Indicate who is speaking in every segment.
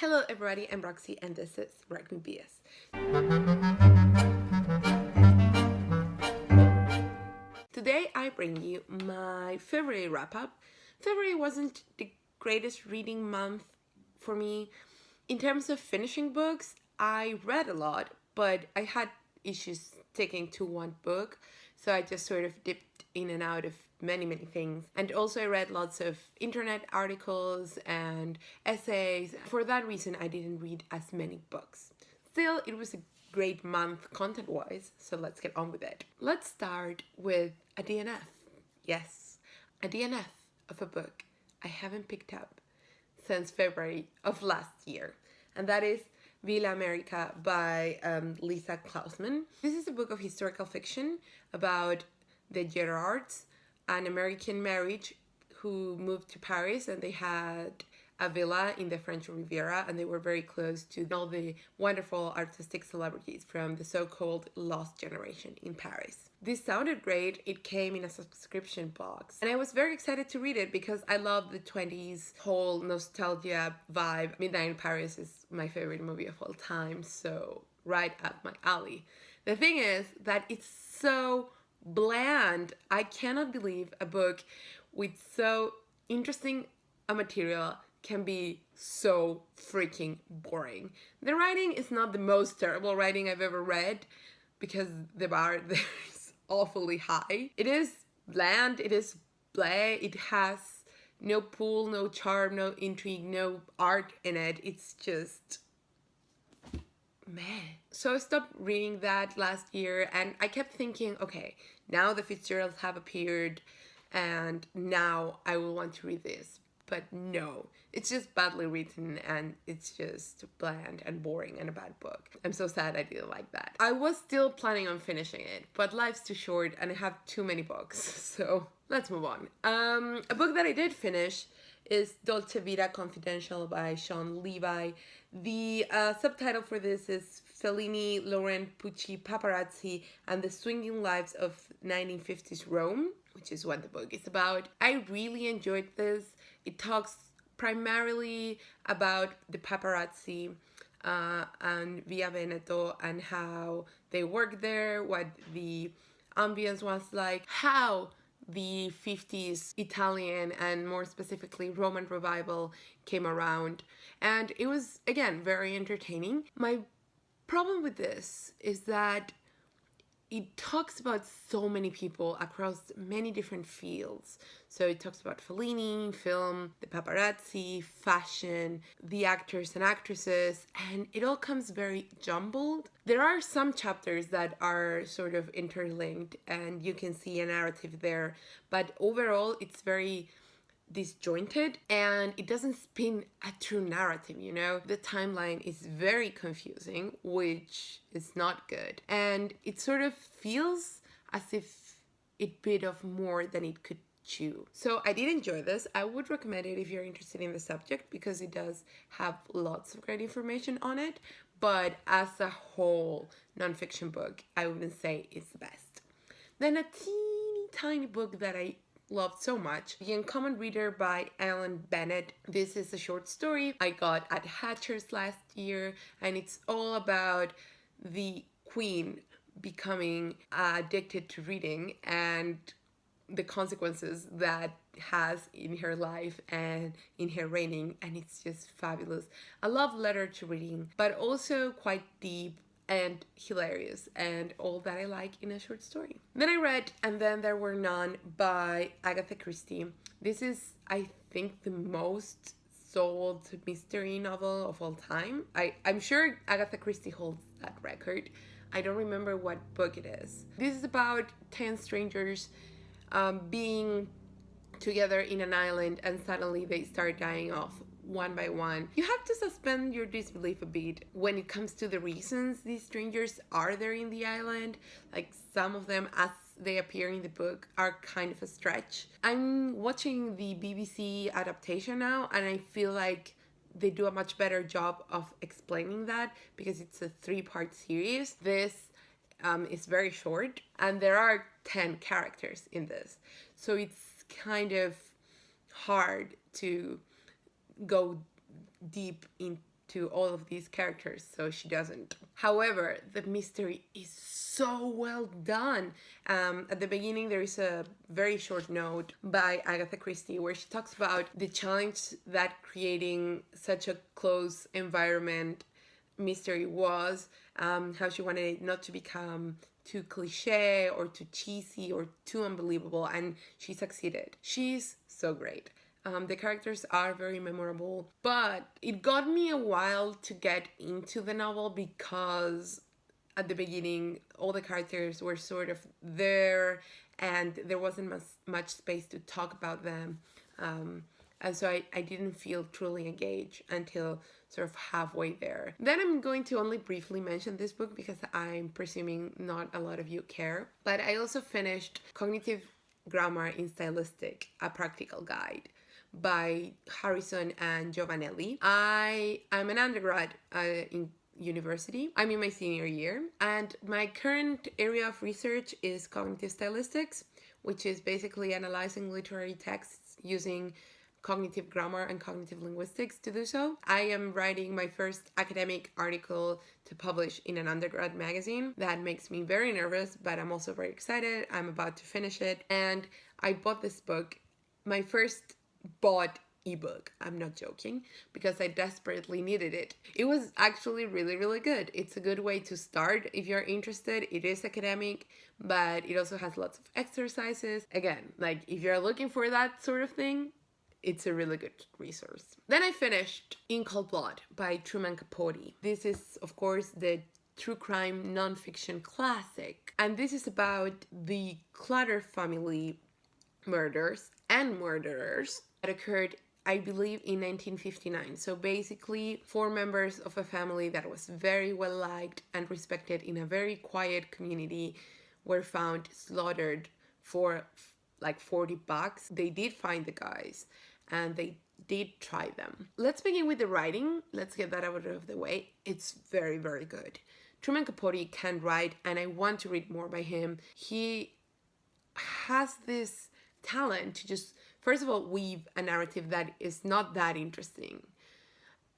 Speaker 1: Hello everybody, I'm Roxy and this is Rock Me BS. Today I bring you my February wrap-up. February wasn't the greatest reading month for me. In terms of finishing books, I read a lot, but I had issues sticking to one book, so I just sort of dipped in and out of many things. And also I read lots of internet articles and essays. For that reason, I didn't read as many books. Still, it was a great month content-wise, so let's get on with it. Let's start with a DNF. Yes, a DNF of a book I haven't picked up since February of last year, and that is Villa America by Lisa Klausman. This is a book of historical fiction about the Gerards, an American marriage who moved to Paris, and they had a villa in the French Riviera, and they were very close to all the wonderful artistic celebrities from the so-called lost generation in Paris. This sounded great. It came in a subscription box, and I was very excited to read it because I love the 20s whole nostalgia vibe. Midnight in Paris is my favorite movie of all time, so right up my alley. The thing is that it's so bland. I cannot believe a book with so interesting a material can be so freaking boring. The writing is not the most terrible writing I've ever read because the bar there is awfully high. It is bland, it is blah, it has no pull, no charm, no intrigue, no art in it. It's just meh. So I stopped reading that last year and I kept thinking, okay, now the Fitzgeralds have appeared and now I will want to read this. But no, it's just badly written and it's just bland and boring and a bad book. I'm so sad I didn't like that. I was still planning on finishing it, but life's too short and I have too many books, so let's move on. A book that I did finish is Dolce Vita Confidential by Sean Levi. The subtitle for this is Fellini, Laurent Pucci, Paparazzi, and the Swinging Lives of 1950s Rome, which is what the book is about. I really enjoyed this. It talks primarily about the paparazzi and Via Veneto and how they worked there, what the ambience was like, how the 50s Italian and more specifically Roman revival came around. And it was, again, very entertaining. My problem with this is that it talks about so many people across many different fields. So it talks about Fellini, film, the paparazzi, fashion, the actors and actresses, and it all comes very jumbled. There are some chapters that are sort of interlinked and you can see a narrative there, but overall it's very disjointed and it doesn't spin a true narrative, you know? The timeline is very confusing, which is not good. And it sort of feels as if it bit off more than it could chew. So I did enjoy this. I would recommend it if you're interested in the subject because it does have lots of great information on it. But as a whole nonfiction book, I wouldn't say it's the best. Then a teeny tiny book that I loved so much, The Uncommon Reader by Ellen Bennett. This is a short story I got at Hatcher's last year, and it's all about the queen becoming addicted to reading and the consequences that has in her life and in her reigning, and it's just fabulous. A love letter to reading, but also quite deep and hilarious and all that I like in a short story. Then I read And Then There Were None by Agatha Christie. This is, I think, the most sold mystery novel of all time. I'm sure Agatha Christie holds that record. I don't remember what book it is. This is about 10 strangers being together in an island and suddenly they start dying off one by one. You have to suspend your disbelief a bit when it comes to the reasons these strangers are there in the island. Like some of them, as they appear in the book, are kind of a stretch. I'm watching the BBC adaptation now and I feel like they do a much better job of explaining that because it's a 3-part series. This is very short and there are 10 characters in this. So it's kind of hard to go deep into to all of these characters, so she doesn't. However, the mystery is so well done. At the beginning, there is a very short note by Agatha Christie where she talks about the challenge that creating such a close environment mystery was, how she wanted it not to become too cliche or too cheesy or too unbelievable, and she succeeded. She's so great. The characters are very memorable, but it got me a while to get into the novel because at the beginning all the characters were sort of there and there wasn't much space to talk about them. And so I didn't feel truly engaged until sort of halfway there. Then I'm going to only briefly mention this book because I'm presuming not a lot of you care. But I also finished Cognitive Grammar in Stylistics, A Practical Guide by Harrison and Giovanelli. I'm an undergrad in university. I'm in my senior year, and my current area of research is cognitive stylistics, which is basically analyzing literary texts using cognitive grammar and cognitive linguistics to do so. I am writing my first academic article to publish in an undergrad magazine. That makes me very nervous, but I'm also very excited. I'm about to finish it, and I bought this book, my first bought ebook. I'm not joking, because I desperately needed it. It was actually really, really good. It's a good way to start if you're interested. It is academic, but it also has lots of exercises. Again, like if you're looking for that sort of thing, it's a really good resource. Then I finished In Cold Blood by Truman Capote. This is, of course, the true crime nonfiction classic. And this is about the Clutter family murders and murderers that occurred, I believe, in 1959. So basically, 4 members of a family that was very well liked and respected in a very quiet community were found slaughtered for like $40. They did find the guys and they did try them. Let's begin with the writing. Let's get that out of the way. It's very, very good. Truman Capote can write, and I want to read more by him. He has this talent to just, first of all, weave a narrative that is not that interesting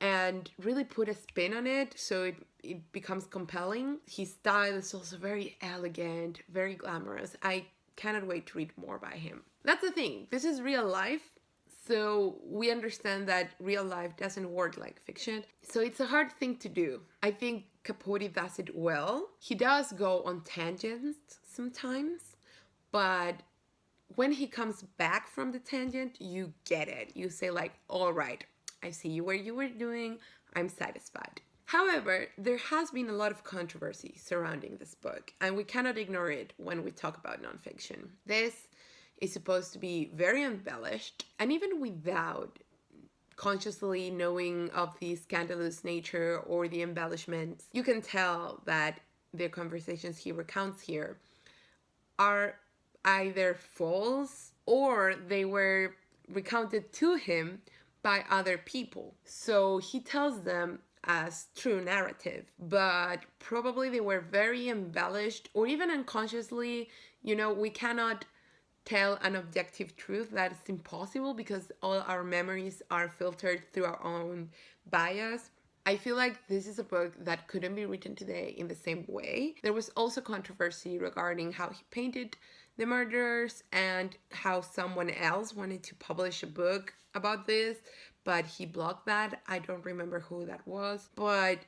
Speaker 1: and really put a spin on it so it becomes compelling. His style is also very elegant, very glamorous. I cannot wait to read more by him. That's the thing. This is real life, so we understand that real life doesn't work like fiction. So it's a hard thing to do. I think Capote does it well. He does go on tangents sometimes, but when he comes back from the tangent, you get it. You say like, all right, I see you where you were doing. I'm satisfied. However, there has been a lot of controversy surrounding this book, and we cannot ignore it when we talk about nonfiction. This is supposed to be very embellished, and even without consciously knowing of the scandalous nature or the embellishments, you can tell that the conversations he recounts here are either false or they were recounted to him by other people. So he tells them as true narrative, but probably they were very embellished, or even unconsciously. You know, we cannot tell an objective truth. That is impossible because all our memories are filtered through our own bias. I feel like this is a book that couldn't be written today in the same way. There was also controversy regarding how he painted the murderers and how someone else wanted to publish a book about this, but he blocked that. I don't remember who that was. But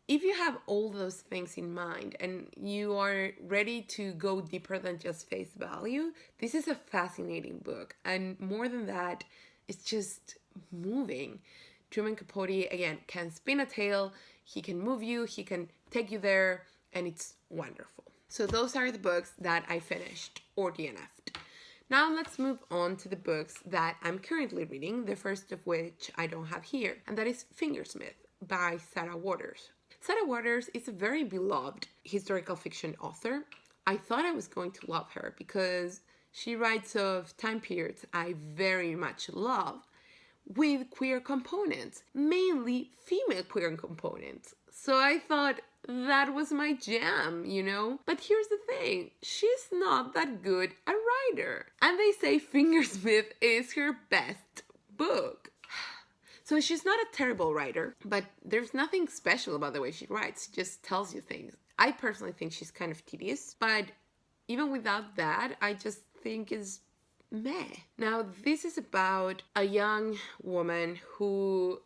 Speaker 1: if you have all those things in mind and you are ready to go deeper than just face value, this is a fascinating book. And more than that, it's just moving. Truman Capote, again, can spin a tale, he can move you, he can take you there, and it's wonderful. So those are the books that I finished or DNF'd. Now let's move on to the books that I'm currently reading, the first of which I don't have here, and that is Fingersmith by Sarah Waters. Sarah Waters is a very beloved historical fiction author. I thought I was going to love her because she writes of time periods I very much love, with queer components, mainly female queer components. So I thought that was my jam, you know? But here's the thing, she's not that good a writer. And they say Fingersmith is her best book. So she's not a terrible writer, but there's nothing special about the way she writes. She just tells you things. I personally think she's kind of tedious, but even without that, I just think is meh. Now, this is about a young woman who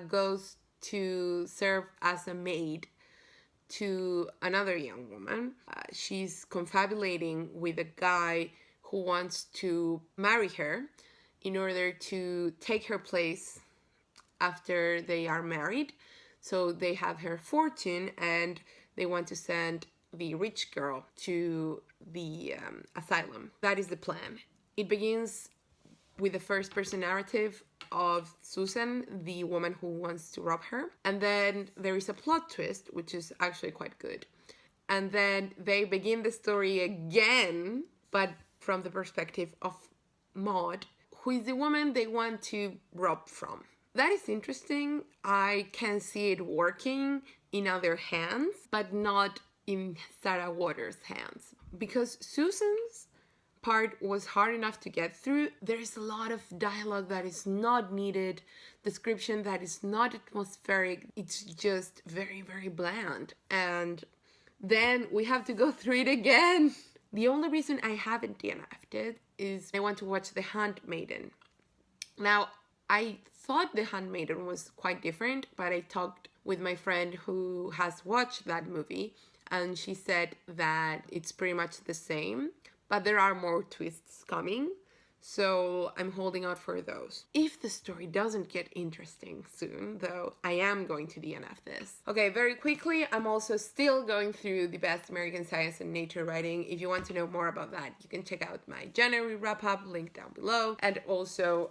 Speaker 1: goes to serve as a maid to another young woman. She's confabulating with a guy who wants to marry her in order to take her place after they are married. So they have her fortune and they want to send the rich girl to the asylum. That is the plan. It begins with the first person narrative of Susan, the woman who wants to rob her. And then there is a plot twist, which is actually quite good. And then they begin the story again, but from the perspective of Maud, who is the woman they want to rob from. That is interesting. I can see it working in other hands, but not in Sarah Waters' hands. Because Susan's part was hard enough to get through. There is a lot of dialogue that is not needed, description that is not atmospheric. It's just very, very bland. And then we have to go through it again. The only reason I haven't DNF'd it is I want to watch The Handmaiden. Now, I thought The Handmaiden was quite different, but I talked with my friend who has watched that movie, and she said that it's pretty much the same, but there are more twists coming, so I'm holding out for those. If the story doesn't get interesting soon, though, I am going to DNF this. Okay, very quickly, I'm also still going through the best American science and nature writing. If you want to know more about that, you can check out my January wrap-up, link down below, and also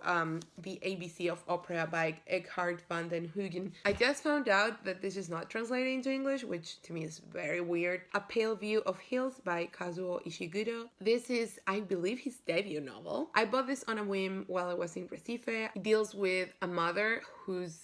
Speaker 1: the ABC of Opera by Eckhard van den Hoogen. I just found out that this is not translated into English, which to me is very weird. A Pale View of Hills by Kazuo Ishiguro. This is, I believe, his debut novel. I bought this on a whim while I was in Recife. It deals with a mother whose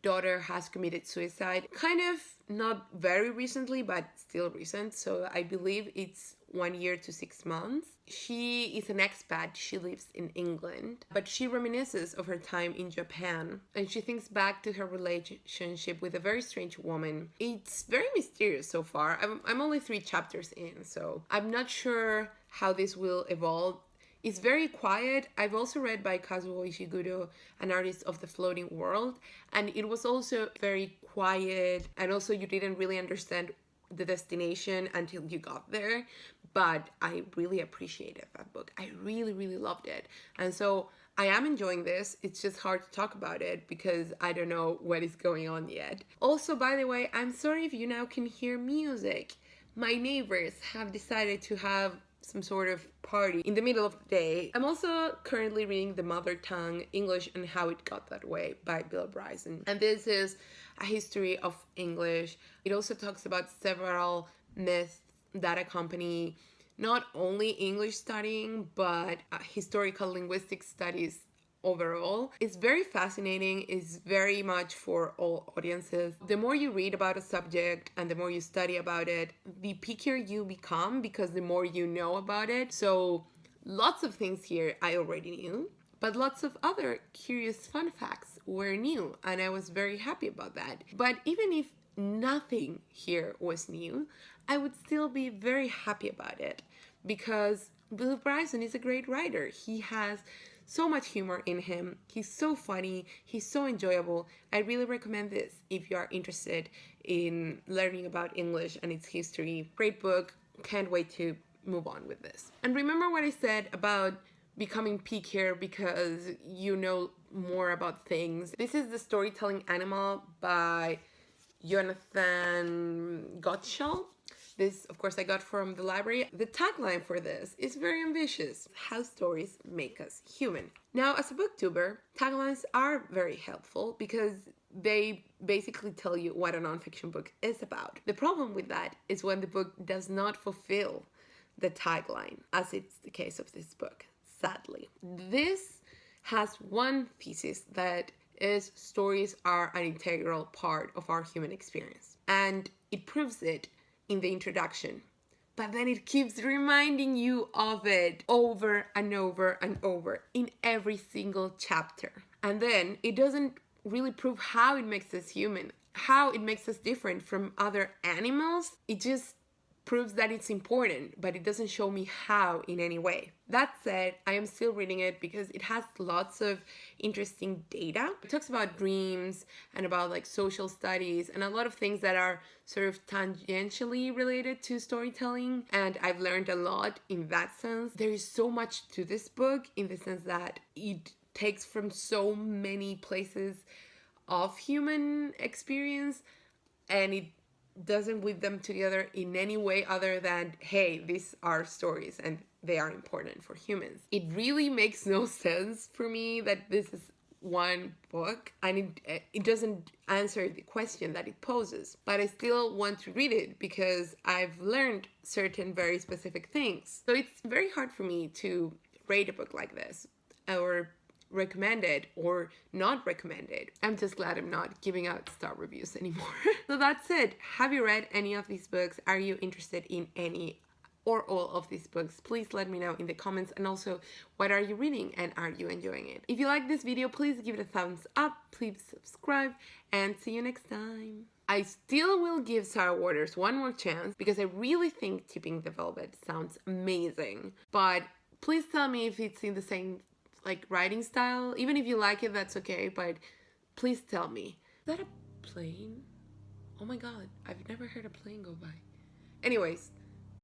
Speaker 1: daughter has committed suicide. Kind of not very recently, but still recent. So I believe it's 1 year to 6 months. She is an expat. She lives in England, but she reminisces of her time in Japan and she thinks back to her relationship with a very strange woman. It's very mysterious so far. I'm only 3 chapters in, so I'm not sure how this will evolve. It's very quiet. I've also read by Kazuo Ishiguro, an artist of the floating world, and it was also very quiet, and also you didn't really understand the destination until you got there, but I really appreciated that book. I really, really loved it. And so I am enjoying this. It's just hard to talk about it because I don't know what is going on yet. Also, by the way, I'm sorry if you now can hear music. My neighbors have decided to have some sort of party in the middle of the day. I'm also currently reading The Mother Tongue, English and How It Got That Way by Bill Bryson. And this is a history of English. It also talks about several myths that accompany not only English studying, but historical linguistic studies overall. It's very fascinating. It's very much for all audiences. The more you read about a subject and the more you study about it, the pickier you become because the more you know about it. So lots of things here I already knew, but lots of other curious fun facts were new, and I was very happy about that. But even if nothing here was new, I would still be very happy about it because Bill Bryson is a great writer. He has so much humor in him. He's so funny. He's so enjoyable. I really recommend this if you are interested in learning about English and its history. Great book. Can't wait to move on with this. And remember what I said about becoming pickier because you know more about things. This is The Storytelling Animal by Jonathan Gottschall. This, of course, I got from the library. The tagline for this is very ambitious. How stories make us human. Now, as a booktuber, taglines are very helpful because they basically tell you what a nonfiction book is about. The problem with that is when the book does not fulfill the tagline, as it's the case of this book, sadly. This has one thesis that is stories are an integral part of our human experience. And it proves it in the introduction, but then it keeps reminding you of it over and over and over in every single chapter. And then it doesn't really prove how it makes us human, how it makes us different from other animals. It just proves that it's important, but it doesn't show me how in any way. That said, I am still reading it because it has lots of interesting data. It talks about dreams and about like social studies and a lot of things that are sort of tangentially related to storytelling, and I've learned a lot in that sense. There is so much to this book in the sense that it takes from so many places of human experience, and it doesn't weave them together in any way other than, hey, these are stories and they are important for humans. It really makes no sense for me that this is one book, and it doesn't answer the question that it poses, but I still want to read it because I've learned certain very specific things. So it's very hard for me to rate a book like this or recommend it or not recommend it. I'm just glad I'm not giving out star reviews anymore. So that's it. Have you read any of these books? Are you interested in any or all of these books? Please let me know in the comments, and also what are you reading and are you enjoying it? If you like this video, please give it a thumbs up, please subscribe, and see you next time. I still will give Sarah Waters one more chance because I really think Tipping the Velvet sounds amazing, but please tell me if it's in the same like writing style. Even if you like it, that's okay, but please tell me. Is that a plane? Oh my god, I've never heard a plane go by. Anyways,